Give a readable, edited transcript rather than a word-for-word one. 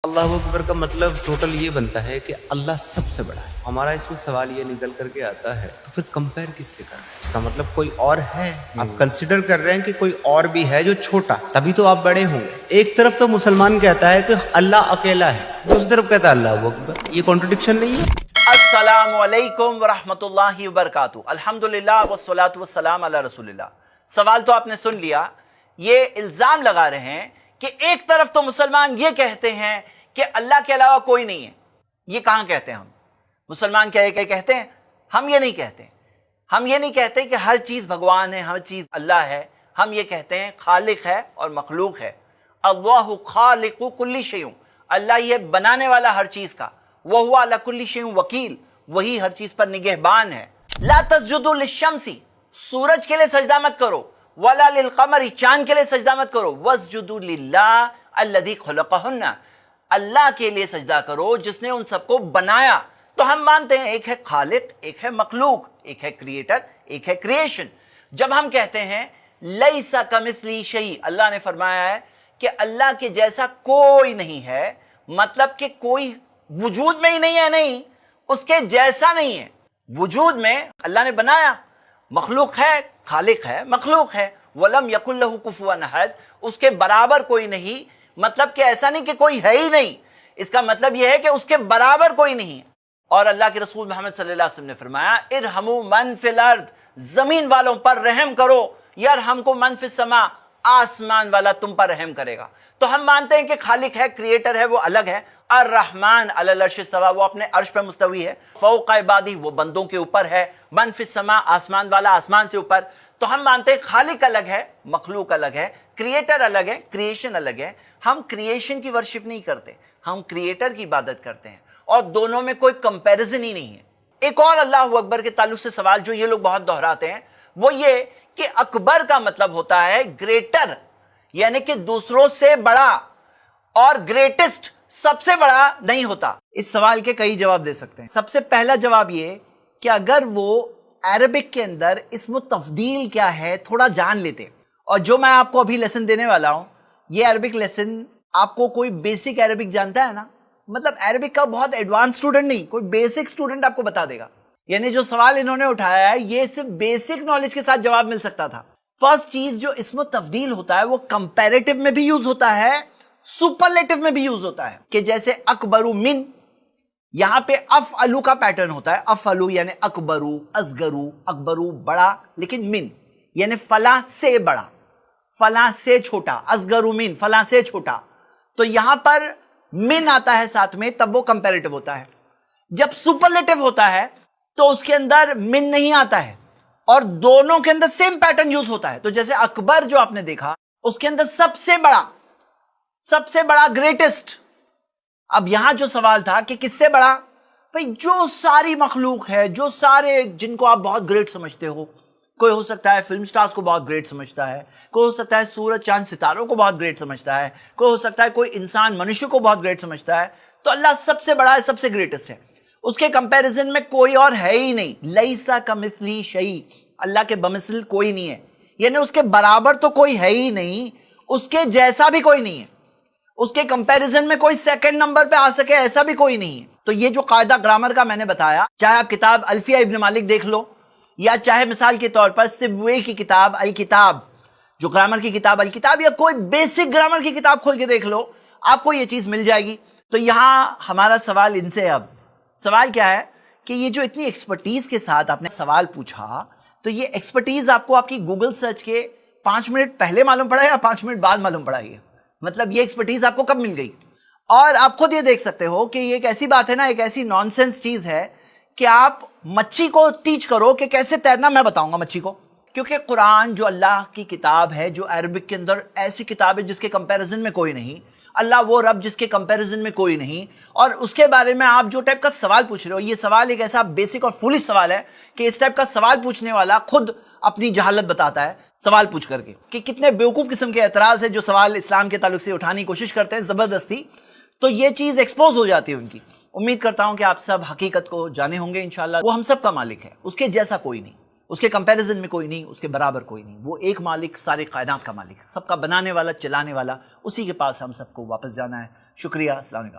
अल्लाह अकबर का मतलब टोटल ये बनता है कि अल्लाह सबसे बड़ा है। हमारा इसमें सवाल ये निकल करके आता है तो फिर कंपेयर किससे कर रहे हैं? इसका मतलब कोई और है, आप कंसिडर कर रहे हैं कि कोई और भी है जो छोटा, तभी तो आप बड़े होंगे। एक तरफ तो मुसलमान कहता है कि अल्लाह अकेला है, दूसरी तरफ कहता है अल्लाह अकबर। ये कॉन्ट्रडिक्शन नहीं है? अस्सलामु अलैकुम वरहमतुल्लाहि वबरकातुहू। अल्हम्दुलिल्लाह वस्सलातु वस्सलाम अला रसूलिल्लाह। सवाल तो आपने सुन लिया। ये इल्जाम लगा रहे हैं कि एक तरफ तो मुसलमान ये कहते हैं कि अल्लाह के अलावा कोई नहीं है। ये कहां कहते हैं हम? मुसलमान क्या कहते हैं? हम ये नहीं कहते। हम ये नहीं कहते कि हर चीज भगवान है, हर चीज अल्लाह है। हम ये कहते हैं खालिक है और मखलूक है। अल्लाहु खालिकु कुल्ली शैउन, अल्लाह ये बनाने वाला हर चीज का। वह हुआ अला कुल्ली शैउन वकील, वही हर चीज पर निगहबान है। ला तस्जुदु लिश्शम्सी, सूरज के लिए सजदा मत करो। वला लिल कमरी, चांद के लिए सजदा मत करो। वस्जुदु लिल्लाह अल्लज़ी खलक़हुन्ना, अल्लाह के लिए सजदा करो जिसने उन सबको बनाया। तो हम मानते हैं एक है खालिक, एक है मखलूक, एक है क्रिएटर, एक है क्रिएशन। जब हम कहते हैं लैसा कमिस्ली शै, अल्लाह ने फरमाया है कि अल्लाह के जैसा कोई नहीं है, मतलब कि कोई वजूद में ही नहीं है, नहीं उसके जैसा नहीं है। वजूद में अल्लाह ने बनाया, मखलूक है, खालिक है, मखलूक है। वलम यकुल लहू कुफुवन अहद, उसके बराबर कोई नहीं, मतलब कि ऐसा नहीं कि कोई है ही नहीं, इसका मतलब यह है कि उसके बराबर कोई नहीं है। और अल्लाह के रसूल मोहम्मद सल्लल्लाहु अलैहि वसल्लम ने फरमाया इरहमु मन फिल अर्द, जमीन वालों पर रहम करो, यरहमकुम मन फिस समा, आसमान वाला तुम पर रहम करेगा। तो हम मानते हैं कि खालिक है, क्रिएटर है, वो अलग है। अर्रहमान अलल अर्श इस्तवा, वो अपने अर्श पर मुस्तवी है। फौक़ इबादी, वो बंदों के ऊपर है। मन फिस समा, आसमान वाला आसमान से ऊपर। तो हम मानते हैं खालिक अलग है, मखलूक अलग है, क्रिएटर अलग है, क्रिएशन अलग है। हम क्रिएशन की वर्शिप नहीं करते, हम क्रिएटर की इबादत करते हैं, और दोनों में कोई कंपैरिजन ही नहीं है। एक और अल्लाह अकबर के ताल्लुक से सवाल जो ये लोग बहुत दोहराते हैं वो ये कि अकबर का मतलब होता है ग्रेटर, यानी कि दूसरों से बड़ा, और ग्रेटेस्ट सबसे बड़ा नहीं होता। इस सवाल के कई जवाब दे सकते हैं। सबसे पहला जवाब ये कि अगर वो अरबिक के अंदर इस्म तफदील क्या है थोड़ा जान लेते, और जो मैं आपको अभी लेसन देने वाला हूं ये अरबिक लेसन, आपको कोई बेसिक अरबिक जानता है ना, मतलब अरबिक का बहुत एडवांस स्टूडेंट नहीं, कोई बेसिक स्टूडेंट आपको बता देगा। यानी जो सवाल इन्होंने उठाया है ये सिर्फ बेसिक नॉलेज के साथ जवाब मिल सकता था। फर्स्ट चीज, जो इस्म तफदील होता है वो कंपैरेटिव में भी यूज होता है, सुपरलेटिव में भी यूज होता है। कि जैसे अकबरू मिन, यहां पे अफअलू का पैटर्न होता है। अफअलू यानी अकबरू, असगरू, अकबरू बड़ा, लेकिन मिन यानी फला से बड़ा, फला से छोटा। असगरू मिन, फला से छोटा। तो यहां पर मिन आता है साथ में, तब वो कंपैरेटिव होता है। जब सुपरलेटिव होता है तो उसके अंदर मिन नहीं आता है, और दोनों के अंदर सेम पैटर्न यूज होता है। तो जैसे अकबर जो आपने देखा, उसके अंदर सबसे बड़ा, सबसे बड़ा, ग्रेटेस्ट। अब यहां जो सवाल था कि किससे बड़ा, भाई जो सारी मखलूक है, जो सारे जिनको आप बहुत ग्रेट समझते हो, कोई हो सकता है फिल्म स्टार्स को बहुत ग्रेट समझता है, कोई हो सकता है सूरज चांद सितारों को बहुत ग्रेट समझता है, कोई हो सकता है कोई इंसान मनुष्य को बहुत ग्रेट समझता है। तो अल्लाह सबसे बड़ा है, सबसे ग्रेटेस्ट है, उसके कंपैरिजन में कोई और है ही नहीं। लैसा कमिस्ली शै, अल्लाह के बमिसल कोई नहीं है, यानी उसके बराबर तो कोई है ही नहीं, उसके जैसा भी कोई नहीं है, उसके कंपैरिजन में कोई सेकंड नंबर पे आ सके ऐसा भी कोई नहीं है। तो ये जो कायदा ग्रामर का मैंने बताया, चाहे आप किताब अल्फिया इब्न मालिक देख लो, या चाहे मिसाल के तौर पर सिबवे की किताब अल किताब, जो ग्रामर की किताब अल किताब, या कोई बेसिक ग्रामर की किताब खोल के देख लो, आपको ये चीज मिल जाएगी। तो यहां हमारा सवाल इनसे, अब सवाल क्या है कि ये जो इतनी एक्सपर्टीज के साथ आपने सवाल पूछा, तो ये एक्सपर्टीज आपको आपकी गूगल सर्च के 5 मिनट पहले मालूम पड़ा या 5 मिनट बाद मालूम पड़ा? ये मतलब ये एक्सपर्टीज आपको कब मिल गई? और आप खुद ये देख सकते हो कि ये एक ऐसी बात है ना, एक ऐसी नॉनसेंस चीज है कि आप मच्छी को टीच करो कि कैसे तैरना, मैं बताऊंगा मच्छी को। क्योंकि कुरान जो अल्लाह की किताब है, जो अरबिक के अंदर ऐसी किताब है जिसके कंपैरिजन में कोई नहीं, अल्लाह वो रब जिसके कंपैरिजन में कोई नहीं, और उसके बारे में आप जो टाइप का सवाल पूछ रहे हो, ये सवाल एक ऐसा बेसिक और फुलिश सवाल है कि इस टाइप का सवाल पूछने वाला खुद अपनी जहालत बताता है सवाल पूछ करके, कि कितने बेवकूफ किस्म के एतराज है जो सवाल इस्लाम के ताल्लुक से उठाने की कोशिश करते हैं जबरदस्ती। तो ये चीज एक्सपोज हो जाती है उनकी। उम्मीद करता हूं कि आप सब हकीकत को जाने होंगे इंशाल्लाह। वो हम सब का मालिक है, उसके जैसा कोई नहीं, उसके कंपैरिजन में कोई नहीं, उसके बराबर कोई नहीं। वो एक मालिक, सारे कायनात का मालिक, सबका बनाने वाला, चलाने वाला, उसी के पास हम सबको वापस जाना है। شکریہ، السلام علیکم.